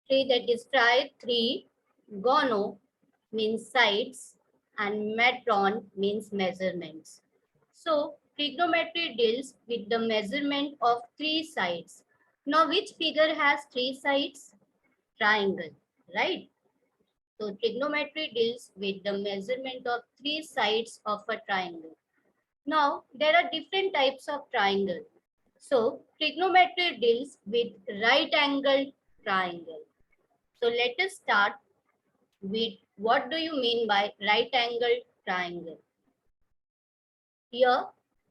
Tree, that is try 3. Gono means sides and metron means measurements. So trigonometry deals with the measurement of 3 sides. Now which figure has 3 sides? Triangle, right? So trigonometry deals with the measurement of 3 sides of a triangle. Now there are different types of triangle. So trigonometry deals with right angled triangle. So let us start with what do you mean by right angled triangle. Here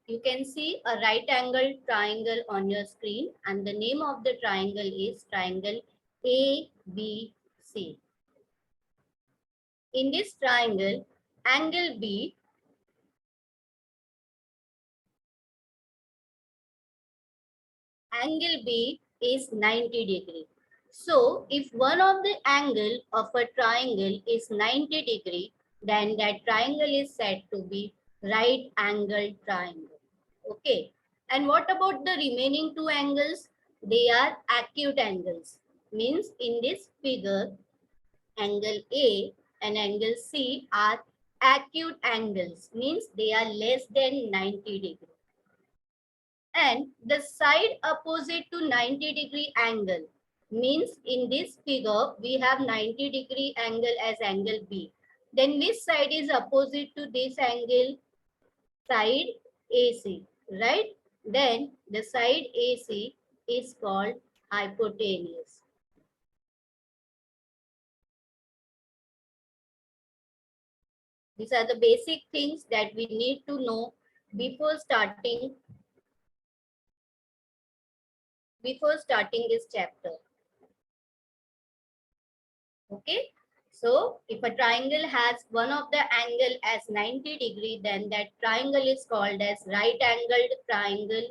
you can see a right angled triangle on your screen, and the name of the triangle is triangle ABC. In this triangle, angle B is 90 degree. So if one of the angle of a triangle is 90 degree, then that triangle is said to be right angled triangle. Okay. And what about the remaining two angles? They are acute angles. Means in this figure, angle A and angle C are acute angles. Means they are less than 90 degree. And the side opposite to 90-degree angle means in this figure we have 90-degree angle as angle B. Then which side is opposite to this angle? Side AC, right? Then the side AC is called hypotenuse. These are the basic things that we need to know before starting this chapter. Okay. So if a triangle has one of the angle as 90 degree, then that triangle is called as right angled triangle,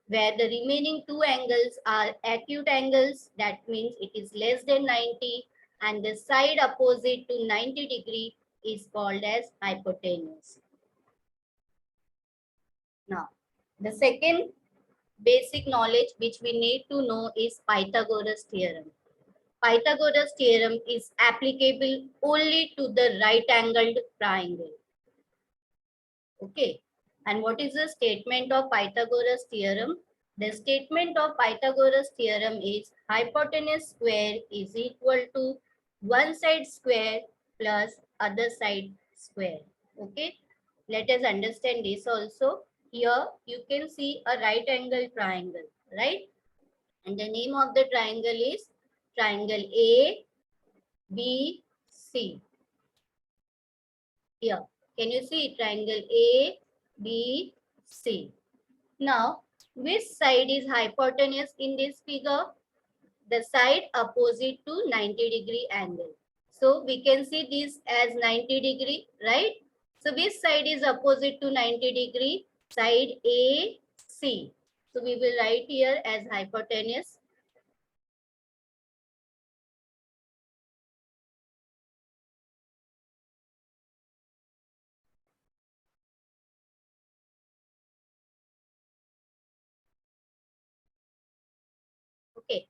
where the remaining two angles are acute angles. That means it is less than 90, and the side opposite to 90 degree is called as hypotenuse. Now, the second basic knowledge which we need to know is Pythagoras theorem. Pythagoras theorem is applicable only to the right angled triangle. Okay. And what is the statement of Pythagoras theorem? The statement of Pythagoras theorem is hypotenuse square is equal to one side square plus other side square. Okay. Let us understand this also. Here you can see a right angle triangle, right? And the name of the triangle is triangle A, B, C. Here, can you see triangle A, B, C? Now, which side is hypotenuse in this figure? The side opposite to 90-degree angle. So, we can see this as 90 degree, right? So, which side is opposite to 90 degree? Side A, C. So, we will write here as hypotenuse. Okay.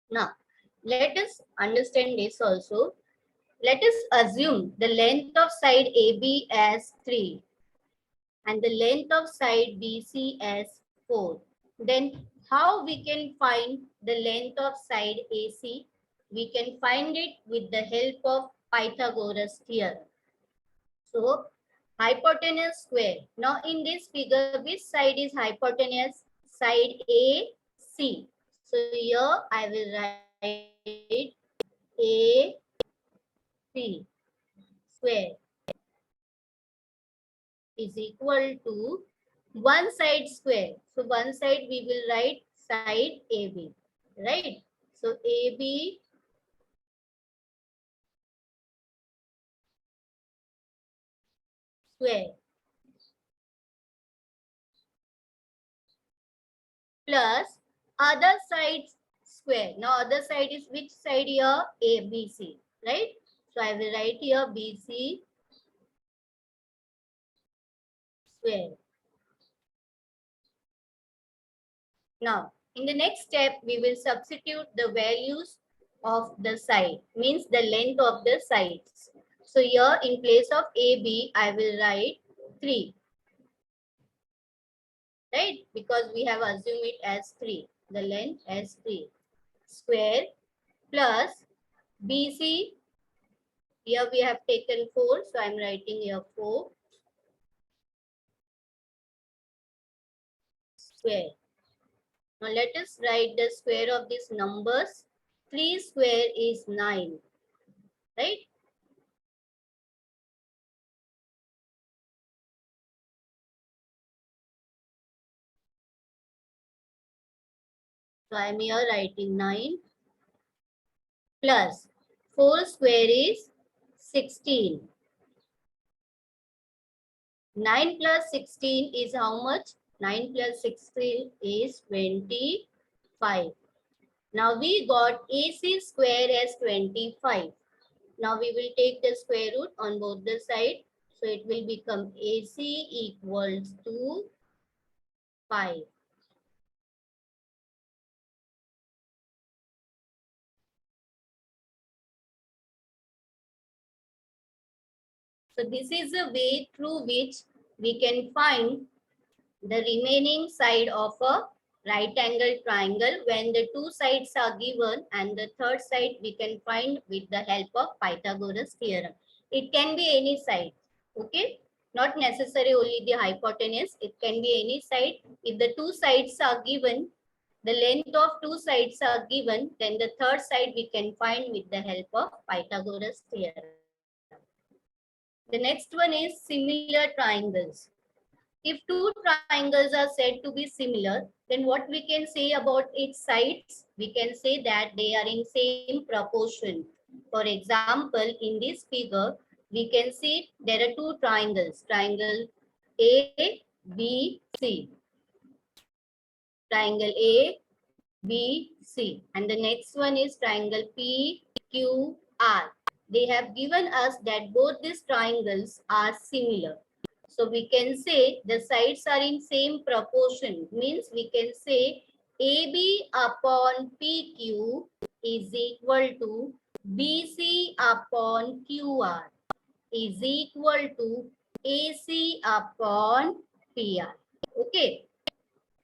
Now, let us understand this also. Let us assume the length of side AB as 3 and the length of side BC as 4. Then how we can find the length of side AC? We can find it with the help of Pythagoras theorem. So hypotenuse square. Now in this figure, which side is hypotenuse? Side AC. So here I will write AC square is equal to one side square. So one side we will write side AB, right? So AB square plus other side square. Now other side is which side here? ABC, right? So I will write here BC square. Now in the next step, we will substitute the values of the side, means the length of the sides. So here in place of AB, I will write 3, right? Because we have assumed it as 3, the length as 3. Square plus BC, here we have taken 4, so I am writing here 4 square. Now let us write the square of these numbers. 3 square is 9, right? So I am here writing 9 plus 4 square is 16. 9 plus 16 is how much? 9 plus 16 is 25. Now we got AC square as 25. Now we will take the square root on both the sides. So it will become AC equals to 5. So this is a way through which we can find the remaining side of a right angle triangle when the two sides are given, and the third side we can find with the help of Pythagoras theorem. It can be any side, okay? Not necessarily only the hypotenuse, it can be any side. If the two sides are given, the length of two sides are given, then the third side we can find with the help of Pythagoras theorem. The next one is similar triangles. If two triangles are said to be similar, then what we can say about its sides? We can say that they are in same proportion. For example, in this figure, we can see there are two triangles, triangle A, B, C. Triangle A, B, C. And the next one is triangle P, Q, R. They have given us that both these triangles are similar. So we can say the sides are in same proportion. Means we can say AB upon PQ is equal to BC upon QR is equal to AC upon PR. Okay.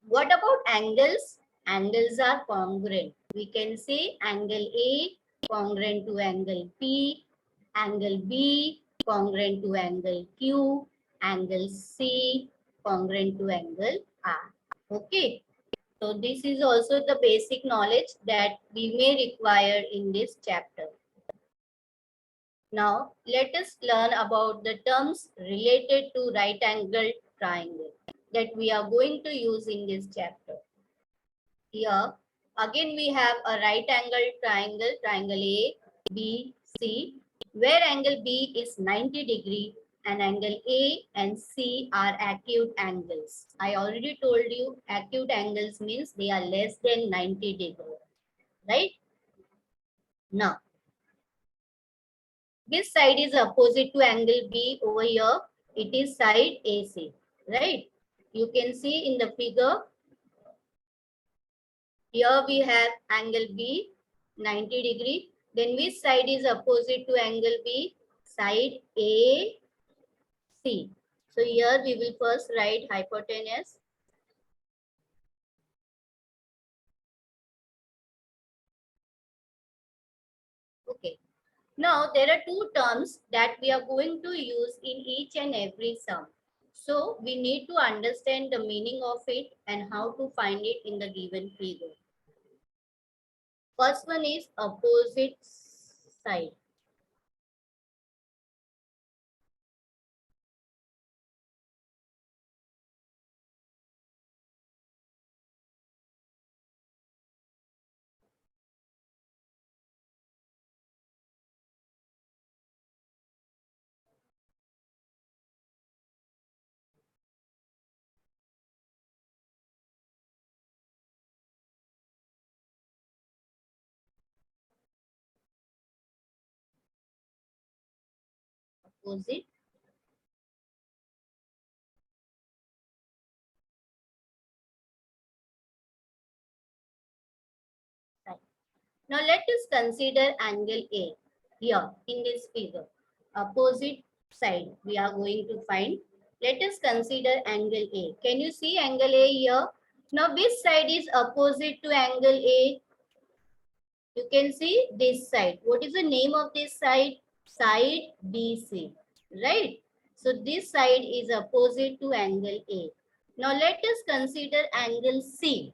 What about angles? Angles are congruent. We can say angle A congruent to angle P, angle B congruent to angle Q, angle C congruent to angle R. Okay. So this is also the basic knowledge that we may require in this chapter. Now let us learn about the terms related to right angled triangle that we are going to use in this chapter. Here, again we have a right angle triangle, triangle A, B, C, where angle B is 90 degree and angle A and C are acute angles. I already told you acute angles means they are less than 90 degree, right? Now, this side is opposite to angle B over here. It is side AC, right? You can see in the figure, here we have angle B, 90 degree. Then which side is opposite to angle B? Side AC. So here we will first write hypotenuse. Okay. Now there are two terms that we are going to use in each and every sum. So we need to understand the meaning of it and how to find it in the given figure. First one is opposite side. Opposite side. Now let us consider angle A here in this figure. Opposite side we are going to find. Let us consider angle A. Can you see angle A here? Now which side is opposite to angle A? You can see this side. What is the name of this side? Side BC, right? So this side is opposite to angle A. Now let us consider angle C.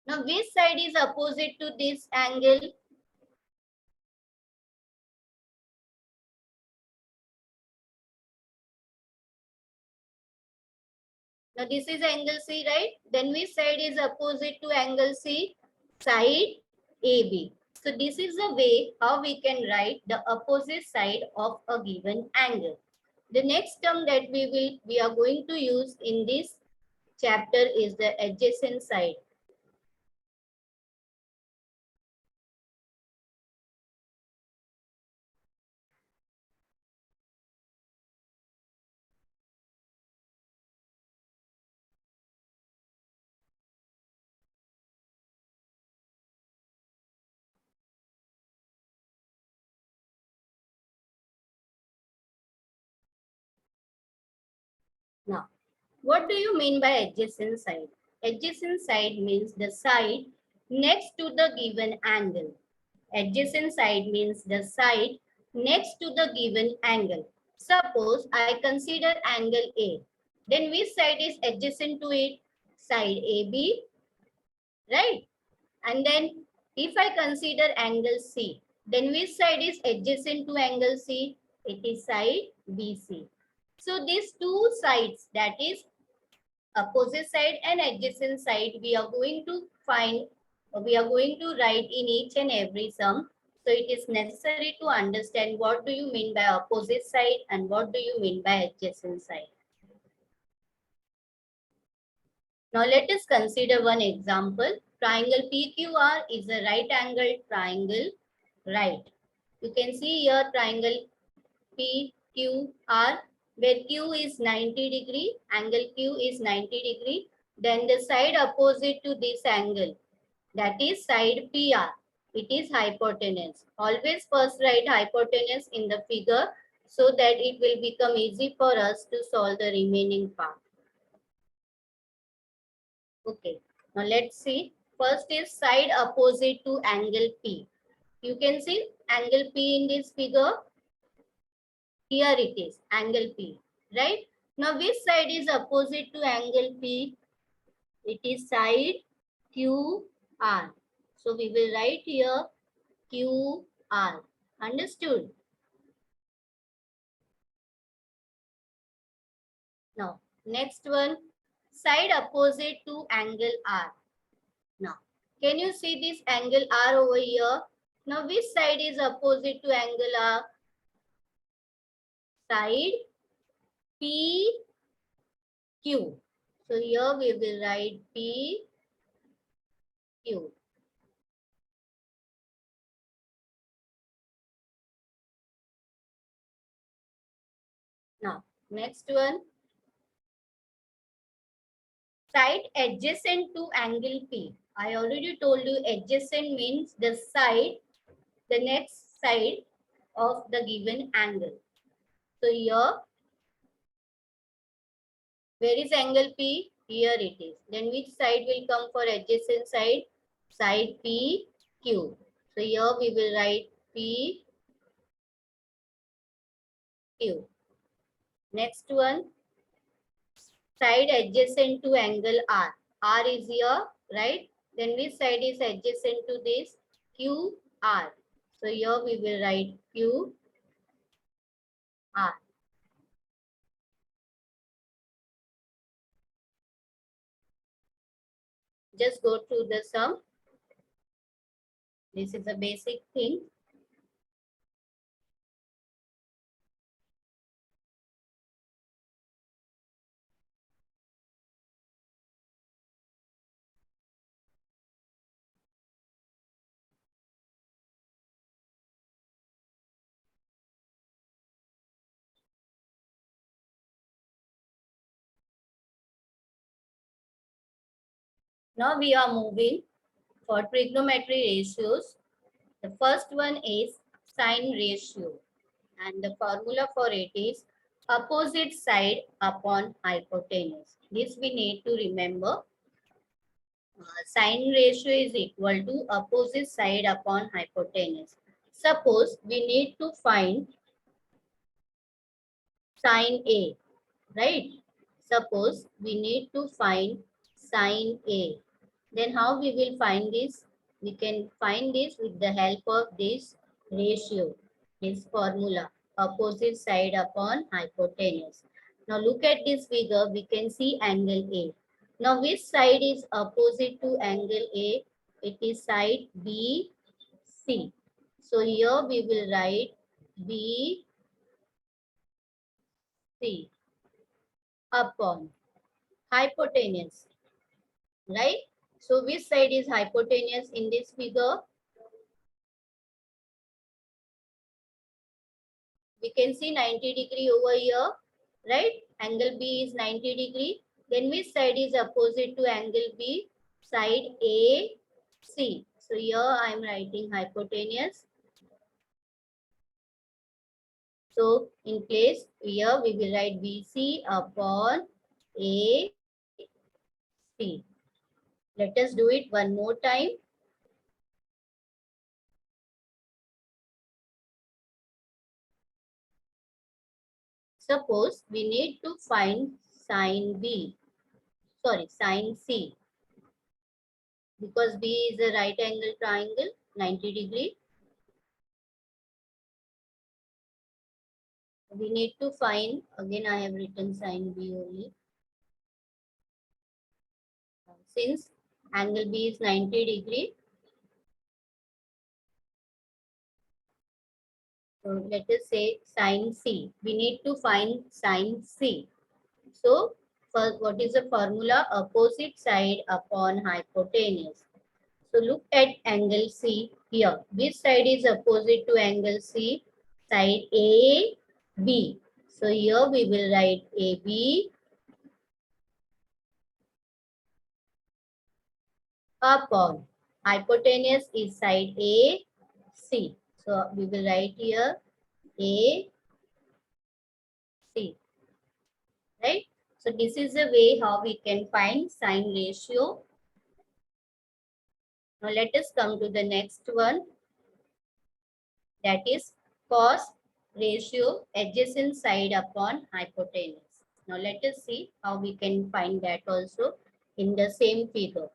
Now which side is opposite to this angle? Now this is angle C, right? Then which side is opposite to angle C? Side AB. So this is the way how we can write the opposite side of a given angle. The next term that we are going to use in this chapter is the adjacent side. Now, what do you mean by adjacent side? Adjacent side means the side next to the given angle. Adjacent side means the side next to the given angle. Suppose I consider angle A. Then which side is adjacent to it? Side AB, right? And then if I consider angle C, then which side is adjacent to angle C? It is side BC. So these two sides, that is opposite side and adjacent side, we are going to find, we are going to write in each and every sum. So it is necessary to understand what do you mean by opposite side and what do you mean by adjacent side. Now let us consider one example. Triangle PQR is a right angled triangle, right? You can see here triangle PQR, where Q is 90 degree, angle Q is 90 degree. Then the side opposite to this angle, that is side PR. It is hypotenuse. Always first write hypotenuse in the figure so that it will become easy for us to solve the remaining part. Okay, now let's see. First is side opposite to angle P. You can see angle P in this figure. Here it is, angle P, right? Now which side is opposite to angle P? It is side QR. So we will write here QR. Understood? Now, next one, side opposite to angle R. Now, can you see this angle R over here? Now, which side is opposite to angle R? Side PQ. So, here we will write PQ. Now, next one, side adjacent to angle P. I already told you adjacent means the side, the next side of the given angle. So here, where is angle P? Here it is. Then which side will come for adjacent side? Side PQ. So here we will write PQ. Next one, side adjacent to angle R. R is here, right? Then which side is adjacent to this? QR. So here we will write QR. Just go through the sum. This is a basic thing. Now we are moving for trigonometry ratios, the first one is sine ratio, and the formula for it is opposite side upon hypotenuse. This we need to remember. Sine ratio is equal to opposite side upon hypotenuse. Suppose we need to find sine A, right? Suppose we need to find sine A. Then how we will find this? We can find this with the help of this ratio, this formula, opposite side upon hypotenuse. Now look at this figure, we can see angle A. Now which side is opposite to angle A? It is side BC. So here we will write BC upon hypotenuse, right? So which side is hypotenuse in this figure? We can see 90 degree over here, right? Angle B is 90 degree. Then which side is opposite to angle B? Side AC. So here I am writing hypotenuse. So in place here we will write BC upon AC. Let us do it one more time. Suppose we need to find sine sine C, because B is a right angle triangle, 90 degree. We need to find, again I have written sine B only. Since angle B is 90 degree, so let us say sine C. We need to find sine C. So first, what is the formula? Opposite side upon hypotenuse. So look at angle C here. Which side is opposite to angle C? Side AB. So here we will write AB upon hypotenuse is side AC. So we will write here AC, right? So this is the way how we can find sine ratio. Now let us come to the next one, that is cos ratio adjacent side upon hypotenuse. Now let us see how we can find that also in the same figure.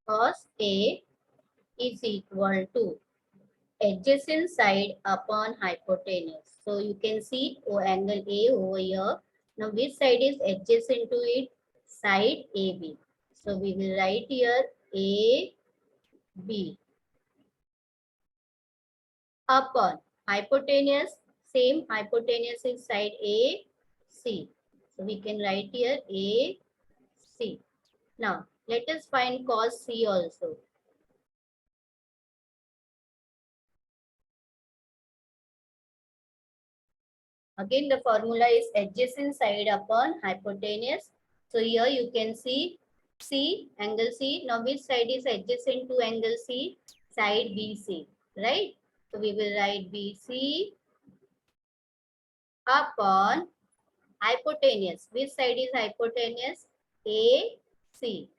Cos A is equal to adjacent side upon hypotenuse. So you can see angle A over here. Now which side is adjacent to it? Side AB. So we will write here AB upon hypotenuse. Same hypotenuse is side AC. So we can write here AC. Now let us find cos C also. Again, the formula is adjacent side upon hypotenuse. So here you can see C, angle C. Now which side is adjacent to angle C? Side BC, right? So we will write BC upon hypotenuse. Which side is hypotenuse? AC.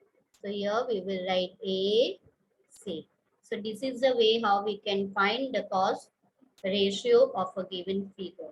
So here we will write AC. So this is the way how we can find the cos ratio of a given figure.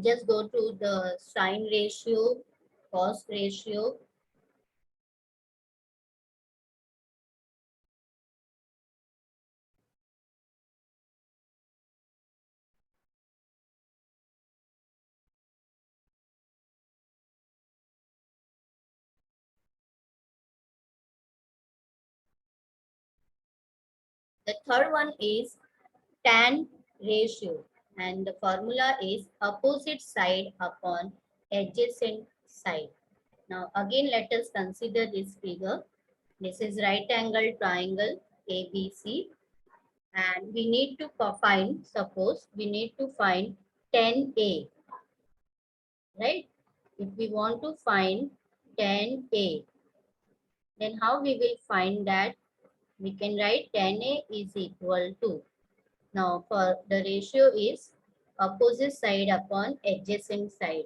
Just go to the sine ratio, cos ratio. The third one is tan ratio, and the formula is opposite side upon adjacent side. Now again let us consider this figure. This is right angle triangle ABC, and we need to find, suppose we need to find tan A, right? If we want to find tan A, then how we will find that? We can write tan A is equal to, now for the ratio is opposite side upon adjacent side.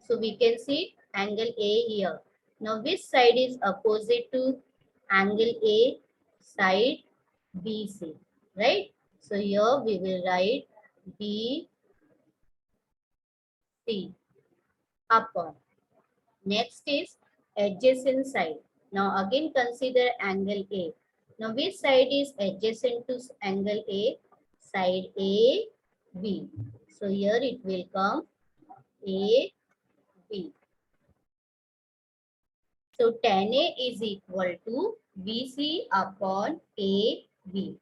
So we can see angle A here. Now which side is opposite to angle A? Side BC, right? So here we will write BC upon. Next is adjacent side. Now again consider angle A. Now which side is adjacent to angle A? Side AB. So here it will come AB. So tan A is equal to BC upon AB.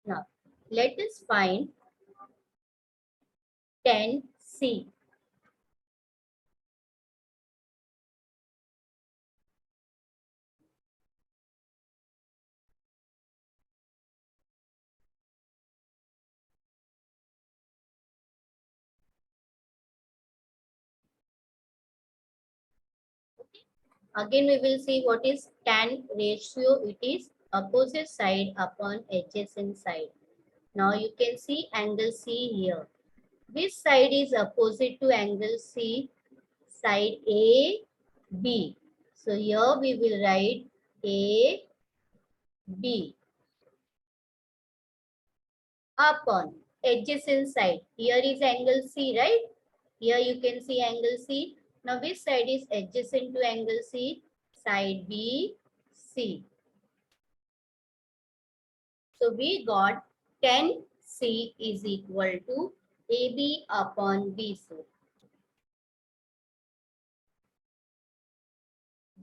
Now let us find tan C. Again we will see what is tan ratio. It is opposite side upon adjacent side. Now you can see angle C here. Which side is opposite to angle C? Side A, B. So here we will write A, B upon adjacent side. Here is angle C, right? Here you can see angle C. Now which side is adjacent to angle C? Side B, C. So we got tan C is equal to AB upon BC.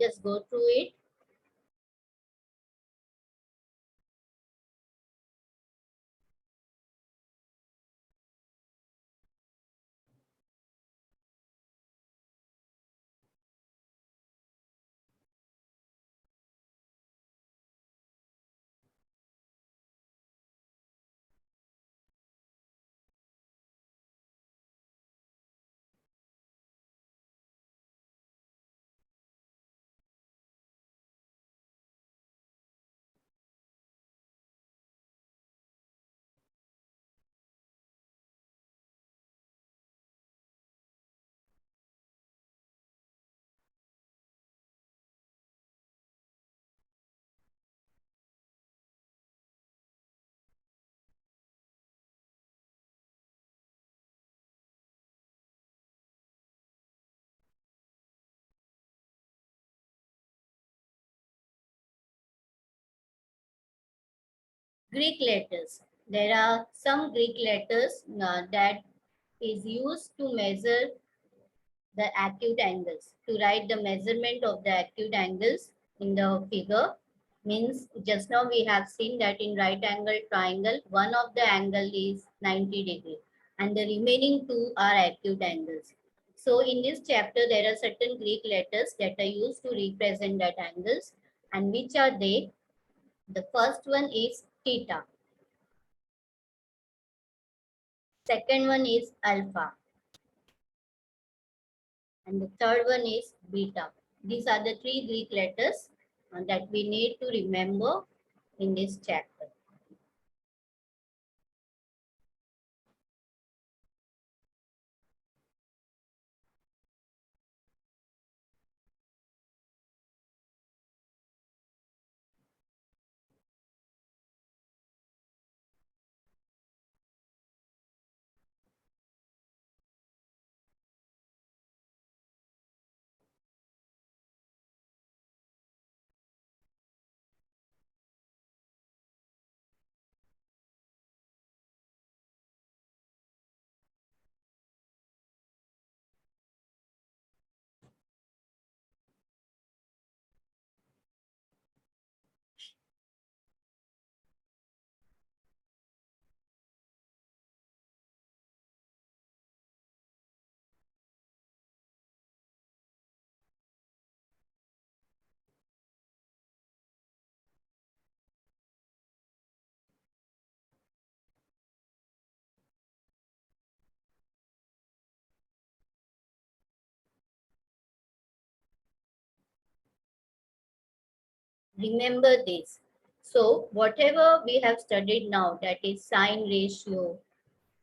Just go through it. Greek letters. There are some Greek letters that is used to measure the acute angles. To write the measurement of the acute angles in the figure means just now we have seen that in right angle triangle, one of the angle is 90 degree and the remaining two are acute angles. So in this chapter, there are certain Greek letters that are used to represent that angles, and which are they? The first one is theta. Second one is alpha. And the third one is beta. These are the three Greek letters that we need to remember in this chapter. Remember this. So whatever we have studied now, that is sine ratio,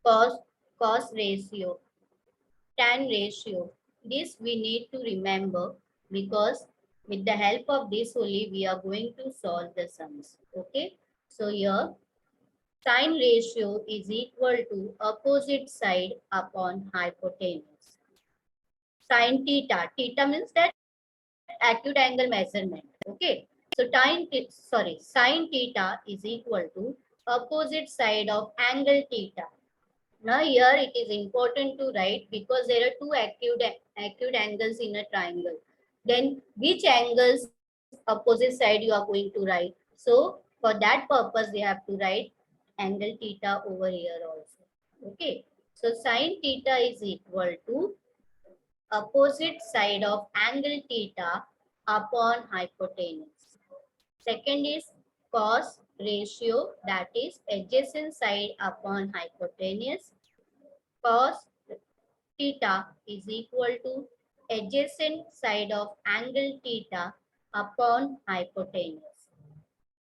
cos, cos ratio, tan ratio, this we need to remember, because with the help of this only we are going to solve the sums. Okay. So here sine ratio is equal to opposite side upon hypotenuse. Sine theta. Theta means that acute angle measurement. Okay. So sine theta is equal to opposite side of angle theta. Now here it is important to write, because there are two acute angles in a triangle. Then which angles opposite side you are going to write? So for that purpose we have to write angle theta over here also. Okay. So sine theta is equal to opposite side of angle theta upon hypotenuse. Second is cos ratio, that is adjacent side upon hypotenuse. Cos theta is equal to adjacent side of angle theta upon hypotenuse.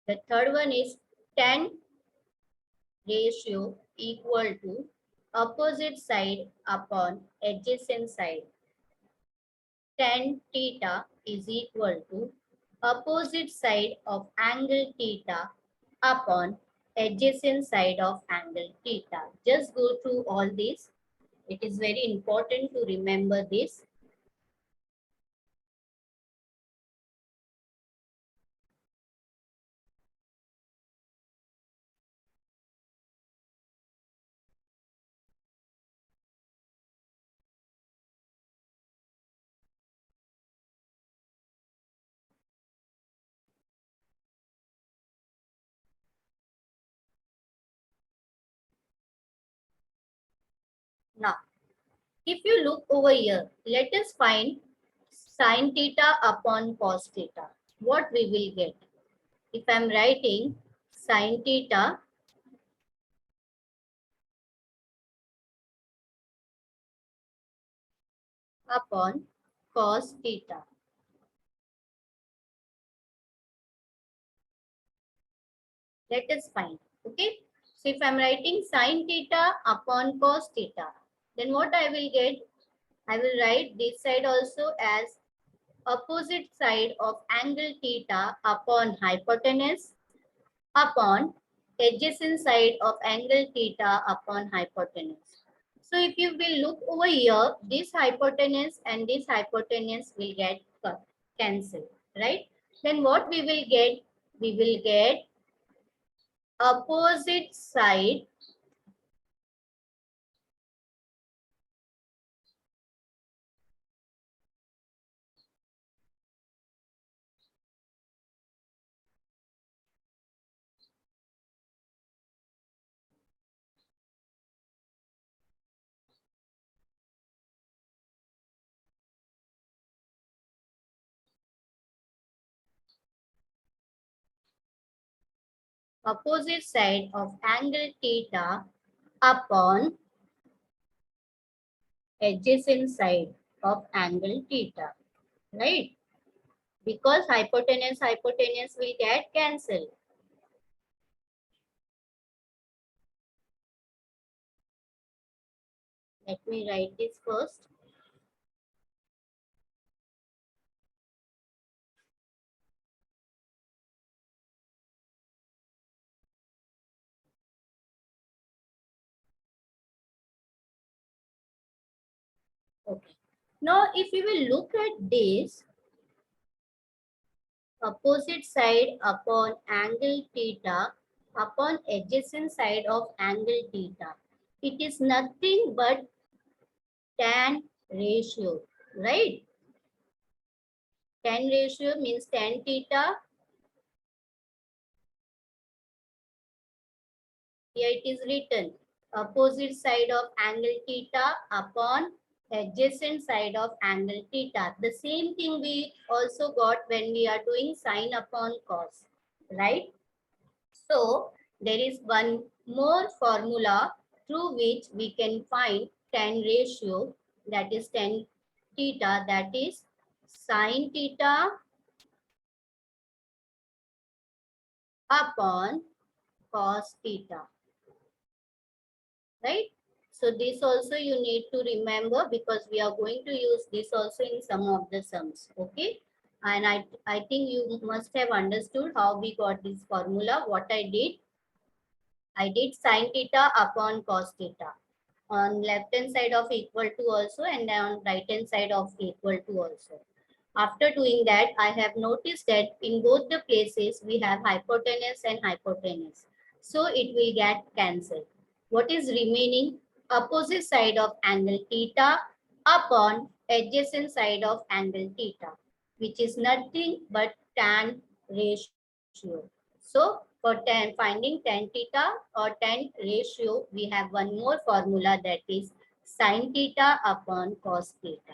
The third one is tan ratio equal to opposite side upon adjacent side. Tan theta is equal to opposite side of angle theta upon adjacent side of angle theta. Just go through all this. It is very important to remember this. Now, if you look over here, let us find sine theta upon cos theta. What we will get? If I am writing sine theta upon cos theta. Let us find. Okay. So if I am writing sine theta upon cos theta, then what I will get? I will write this side also as opposite side of angle theta upon hypotenuse upon adjacent side of angle theta upon hypotenuse. So if you will look over here, this hypotenuse and this hypotenuse will get cancelled, right? Then what we will get? We will get opposite side opposite side of angle theta upon adjacent side of angle theta, right? Because hypotenuse will get cancelled. Let me write this first. Okay. Now, if we will look at this, opposite side upon angle theta upon adjacent side of angle theta, it is nothing but tan ratio, right? Tan ratio means tan theta. Here it is written opposite side of angle theta upon adjacent side of angle theta. The same thing we also got when we are doing sine upon cos, right? So there is one more formula through which we can find tan ratio, that is tan theta, that is sine theta upon cos theta, right? So this also you need to remember because we are going to use this also in some of the sums, okay? And I think you must have understood how we got this formula. What I did sin theta upon cos theta on left hand side of equal to also, and then on right hand side of equal to also. After doing that, I have noticed that in both the places we have hypotenuse and hypotenuse. So it will get cancelled. What is remaining? Opposite side of angle theta upon adjacent side of angle theta, which is nothing but tan ratio. So for finding tan theta or tan ratio, we have one more formula, that is sin theta upon cos theta.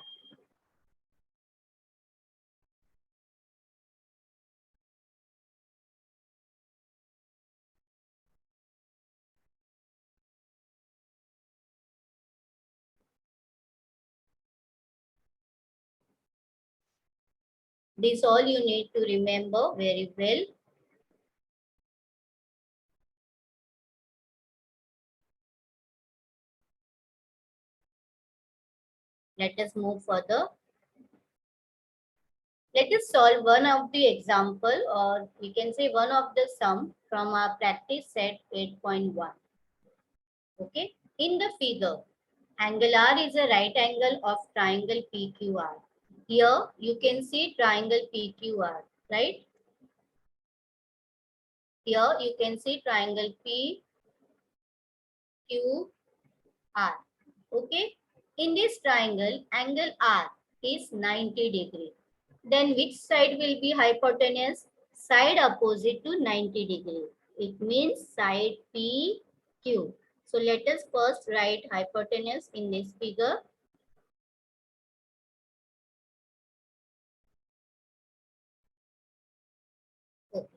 This all you need to remember very well. Let us move further. Let us solve one of the example, or we can say one of the sum from our practice set 8.1. Okay. In the figure, angle R is a right angle of triangle PQR. Here you can see triangle PQR, right? Here you can see triangle PQR. Okay. In this triangle, angle R is 90 degree. Then which side will be hypotenuse? Side opposite to 90 degree. It means side PQ. So let us first write hypotenuse in this figure. Okay.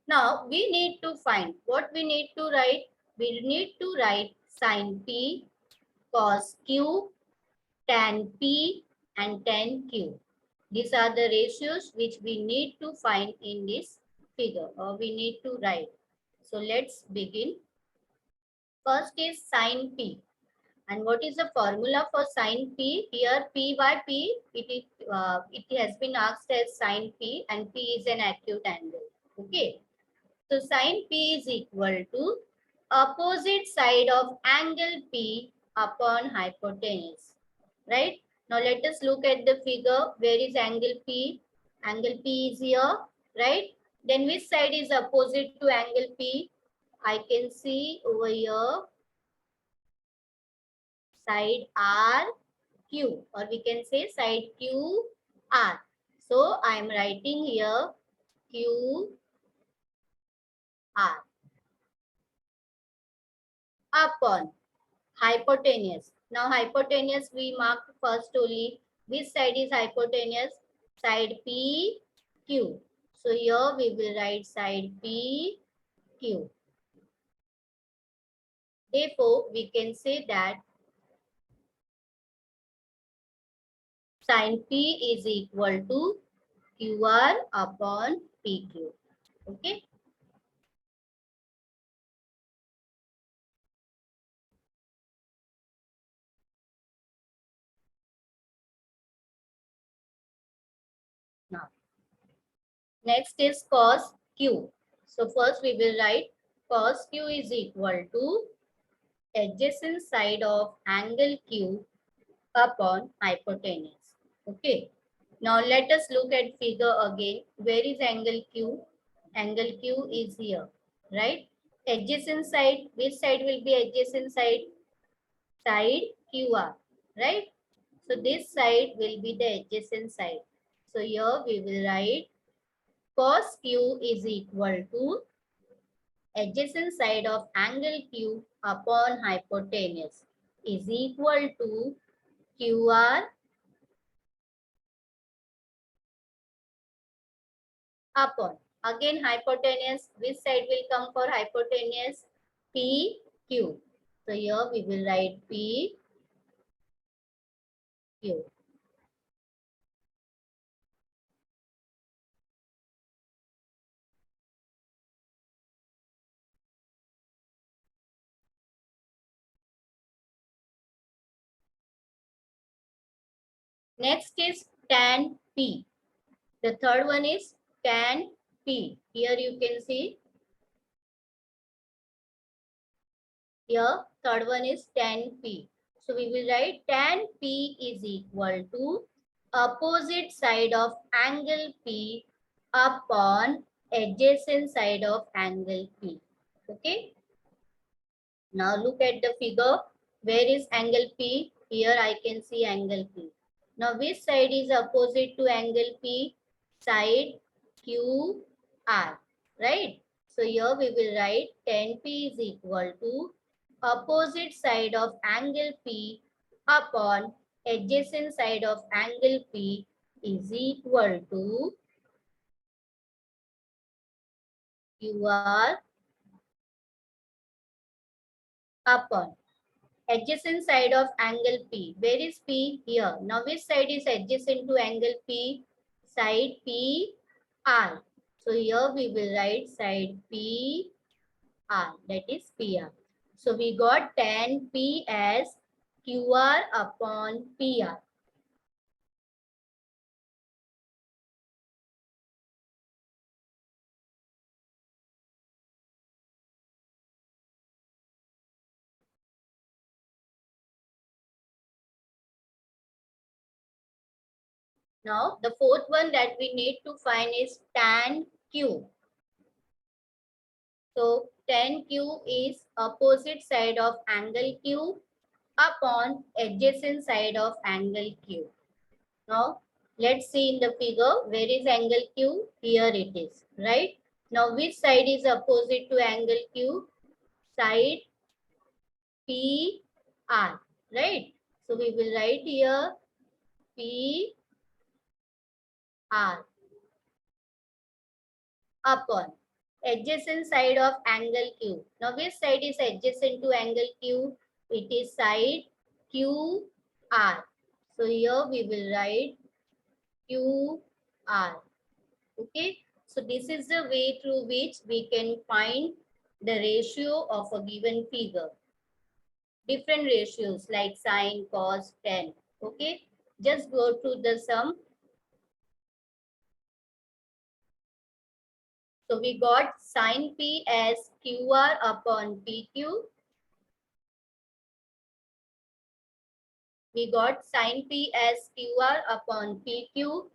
Now we need to find what we need to write. We need to write sin P, cos Q, tan P and tan Q. These are the ratios which we need to find in this figure, or we need to write. So let's begin. First is sin P. And what is the formula for sin P? Here P by P, it has been asked as sin P, and P is an acute angle. Okay. So sin P is equal to opposite side of angle P upon hypotenuse. Right? Now let us look at the figure. Where is angle P? Angle P is here. Right? Then which side is opposite to angle P? I can see over here side R Q, or we can say side Q R. So I am writing here Q R upon hypotenuse. Now hypotenuse we marked first only. Which side is hypotenuse? Side P Q. So here we will write side P Q. Therefore we can say that sin P is equal to QR upon PQ. Okay. Now next is cos Q. So first we will write cos Q is equal to adjacent side of angle Q upon hypotenuse. Okay. Now let us look at figure again. Where is angle Q? Angle Q is here, right? Adjacent side, which side will be adjacent side? Side QR, right? So this side will be the adjacent side. So here we will write cos Q is equal to adjacent side of angle Q upon hypotenuse is equal to QR upon. Again hypotenuse, which side will come for hypotenuse? PQ. So here we will write PQ. Next is tan P. The third one is tan P. Here you can see. Here, third one is tan P. So we will write tan P is equal to opposite side of angle P upon adjacent side of angle P. Okay. Now look at the figure. Where is angle P? Here I can see angle P. Now which side is opposite to angle P? Side QR. Right? So here we will write tan P is equal to opposite side of angle P upon adjacent side of angle P is equal to QR upon adjacent side of angle P. Where is P? Here. Now which side is adjacent to angle P? Side PR. So here we will write side PR. That is PR. So we got tan P as QR upon PR. Now the fourth one that we need to find is tan Q. So tan Q is opposite side of angle Q upon adjacent side of angle Q. Now let's see in the figure where is angle Q? Here it is, right? Now which side is opposite to angle Q? Side PR, right? So we will write here PR upon adjacent side of angle Q. Now which side is adjacent to angle Q? It is side QR. So here we will write QR. Okay. So this is the way through which we can find the ratio of a given figure. Different ratios like sine, cos, tan. Okay. Just go through the sum. So we got sine P as QR upon PQ. We got sine P as QR upon PQ.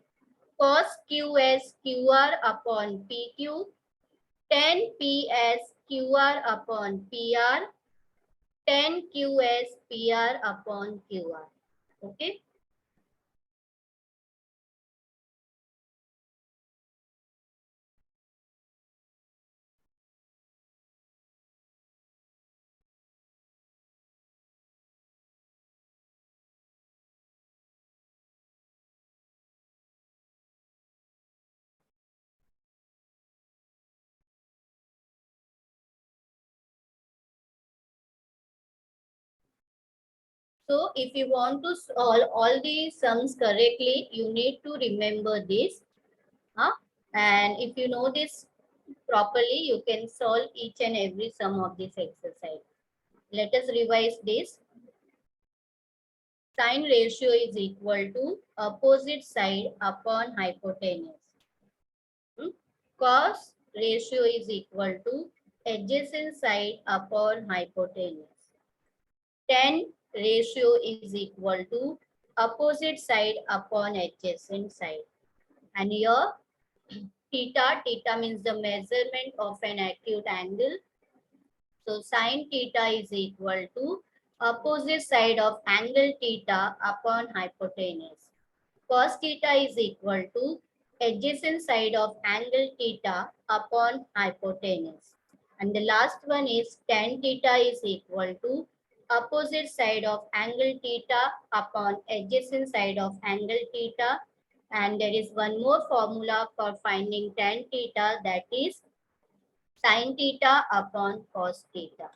Cos Q as QR upon PQ. Tan P as QR upon PR. Tan Q as PR upon QR. Okay. So if you want to solve all the sums correctly, you need to remember this. Huh? And if you know this properly, you can solve each and every sum of this exercise. Let us revise this. Sine ratio is equal to opposite side upon hypotenuse. Cos ratio is equal to adjacent side upon hypotenuse. Tan ratio is equal to opposite side upon adjacent side. And here theta means the measurement of an acute angle. So sine theta is equal to opposite side of angle theta upon hypotenuse. Cos theta is equal to adjacent side of angle theta upon hypotenuse. And the last one is tan theta is equal to opposite side of angle theta upon adjacent side of angle theta. And there is one more formula for finding tan theta, that is sin theta upon cos theta.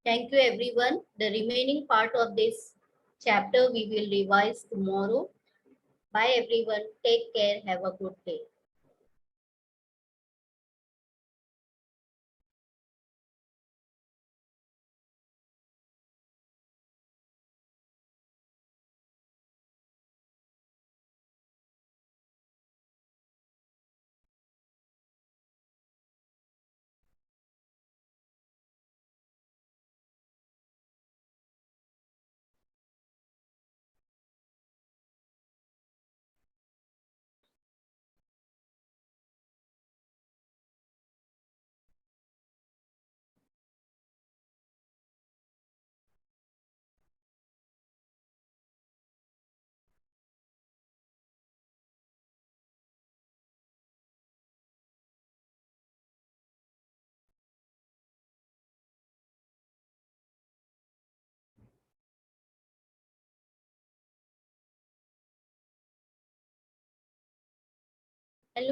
Thank you everyone. The remaining part of this chapter we will revise tomorrow. Bye everyone. Take care. Have a good day.